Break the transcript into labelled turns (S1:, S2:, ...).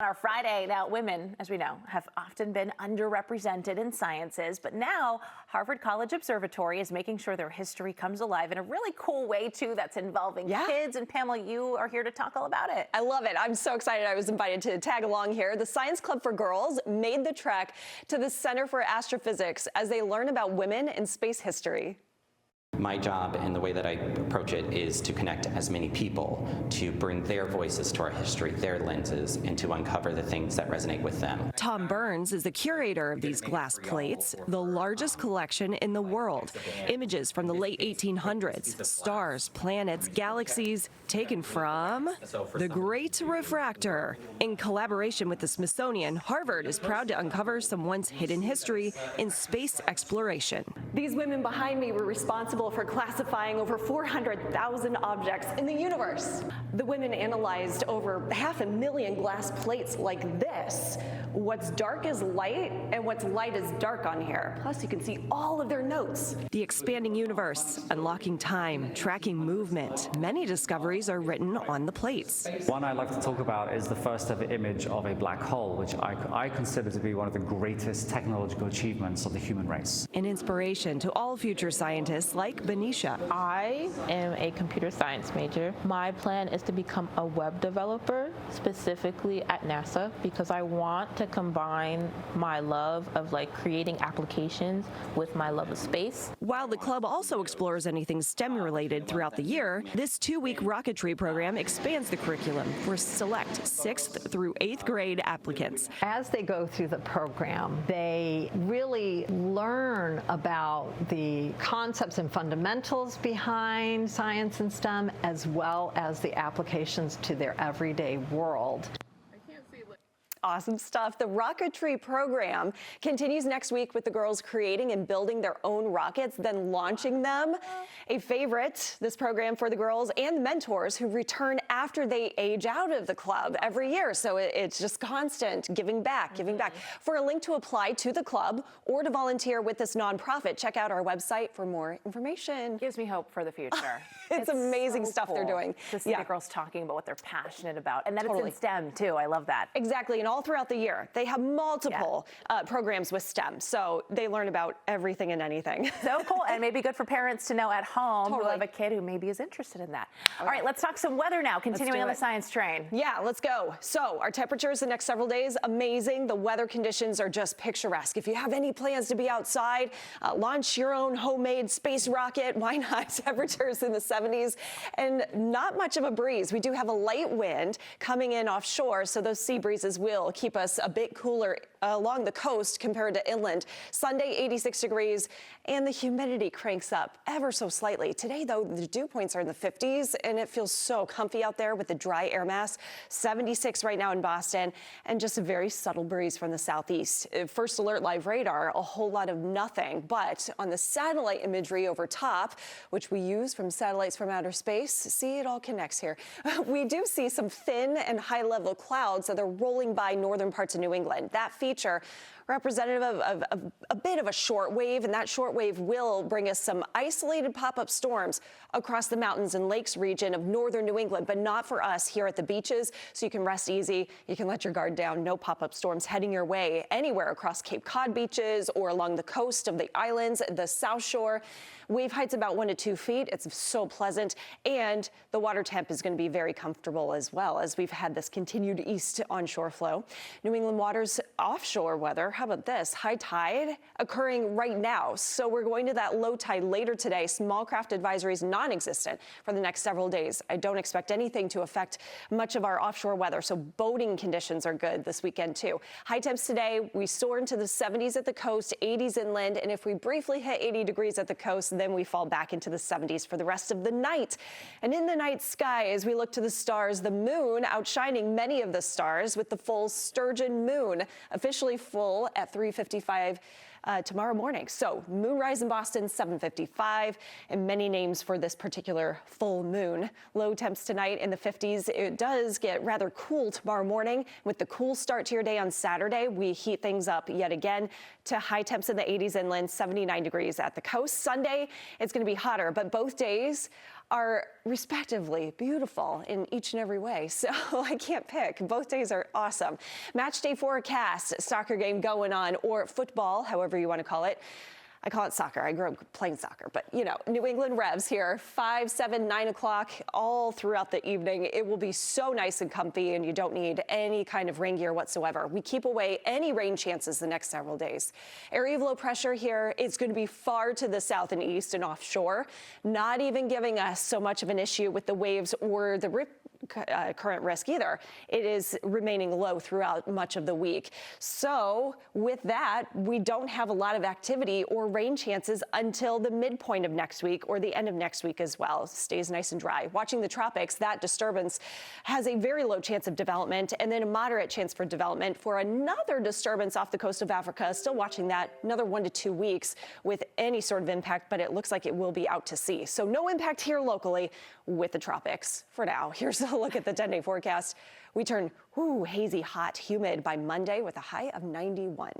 S1: our Friday. Now, women, as we know, have often been underrepresented in sciences, but now Harvard College Observatory is making sure their history comes alive in a really cool way, too, that's involving kids. And Pamela, you are here to talk all about it.
S2: I love it. I'm so excited I was invited to tag along here. The Science Club for Girls made the trek to the Center for Astrophysics as they learn about women in space history.
S3: My job and the way that I approach it is to connect as many people, to bring their voices to our history, their lenses, and to uncover the things that resonate with them.
S4: Tom Burns is the curator of these glass plates, the largest collection in the world. Images from the late 1800s, stars, planets, galaxies, taken from the Great Refractor. In collaboration with the Smithsonian, Harvard is proud to uncover some once hidden history in space exploration.
S2: These women behind me were responsible for classifying over 400,000 objects in the universe. The women analyzed over 500,000 glass plates like this. What's dark is light, and what's light is dark on here. Plus, you can see all of their notes.
S4: The expanding universe, unlocking time, tracking movement. Many discoveries are written on the plates.
S5: One I'd like to talk about is the first ever image of a black hole, which I consider to be one of the greatest technological achievements of the human race.
S4: An inspiration to all future scientists like Benicia.
S6: I am a computer science major. My plan is to become a web developer, specifically at NASA, because I want to combine my love of creating applications with my love of space.
S4: While the club also explores anything STEM related throughout the year, this 2-week rocketry program expands the curriculum for select 6th through 8th grade applicants.
S7: As they go through the program, they really learn about the concepts and fundamentals behind science and STEM, as well as the applications to their everyday world.
S2: Awesome stuff. The rocketry program continues next week with the girls creating and building their own rockets, then launching them. A favorite, this program for the girls and the mentors who return after they age out of the club every year. So it's just constant giving back, giving back. For a link to apply to the club or to volunteer with this nonprofit, check out our website for more information.
S1: Gives me hope for the future.
S2: It's amazing
S1: so
S2: stuff
S1: cool
S2: they're doing.
S1: To see the girls talking about what they're passionate about, and that it's in STEM too. I love that.
S2: Exactly, and all throughout the year, they have multiple programs with STEM, so they learn about everything and anything.
S1: So cool, and maybe good for parents to know at home who have a kid who maybe is interested in that. All right, let's talk some weather now, continuing on the science train.
S2: Yeah, let's go. So our temperatures the next several days, amazing. The weather conditions are just picturesque. If you have any plans to be outside, launch your own homemade space rocket, why not? Temperatures in the 70s and not much of a breeze. We do have a light wind coming in offshore, so those sea breezes will keep us a bit cooler along the coast compared to inland. Sunday, 86 degrees, and the humidity cranks up ever so slightly. Today, though, the dew points are in the 50s, and it feels so comfy out there with the dry air mass. 76 right now in Boston, and just a very subtle breeze from the southeast. First alert live radar, a whole lot of nothing, but on the satellite imagery over top, which we use from satellites from outer space, see, it all connects here. We do see some thin and high-level clouds that are rolling by northern parts of New England. That feature representative of a bit of a short wave, and that short wave will bring us some isolated pop-up storms across the mountains and lakes region of northern New England, but not for us here at the beaches, so you can rest easy. You can let your guard down. No pop-up storms heading your way anywhere across Cape Cod beaches or along the coast of the islands, the South Shore. Wave height's about 1 to 2 feet. It's so pleasant, and the water temp is going to be very comfortable as well, as we've had this continued east onshore flow. New England waters offshore weather. How about this? High tide occurring right now. So we're going to that low tide later today. Small craft advisory is non-existent for the next several days. I don't expect anything to affect much of our offshore weather, so boating conditions are good this weekend too. High temps today, we soar into the 70s at the coast, 80s inland, and if we briefly hit 80 degrees at the coast, then we fall back into the 70s for the rest of the night. And in the night sky, as we look to the stars, the moon outshining many of the stars with the full sturgeon moon, officially full at 3:55 tomorrow morning. So moonrise in Boston, 7:55, and many names for this particular full moon. Low temps tonight in the 50s. It does get rather cool tomorrow morning. With the cool start to your day on Saturday, we heat things up yet again to high temps in the 80s inland, 79 degrees at the coast. Sunday, it's going to be hotter, but both days are respectively beautiful in each and every way. So I can't pick. Both days are awesome. Match day forecast, soccer game going on, or football, however you want to call it. I call it soccer. I grew up playing soccer, but you know, New England Revs here, 5, 7, 9 o'clock, all throughout the evening. It will be so nice and comfy, and you don't need any kind of rain gear whatsoever. We keep away any rain chances the next several days. Area of low pressure here, it's going to be far to the south and east and offshore, not even giving us so much of an issue with the waves or the current risk either. It is remaining low throughout much of the week. So with that, we don't have a lot of activity or rain chances until the midpoint of next week or the end of next week as well. Stays nice and dry. Watching the tropics, that disturbance has a very low chance of development and then a moderate chance for development for another disturbance off the coast of Africa. Still watching that another 1 to 2 weeks with any sort of impact, but it looks like it will be out to sea. So no impact here locally with the tropics for now. Here's a look at the 10-day forecast. We turn hazy, hot, humid by Monday with a high of 91.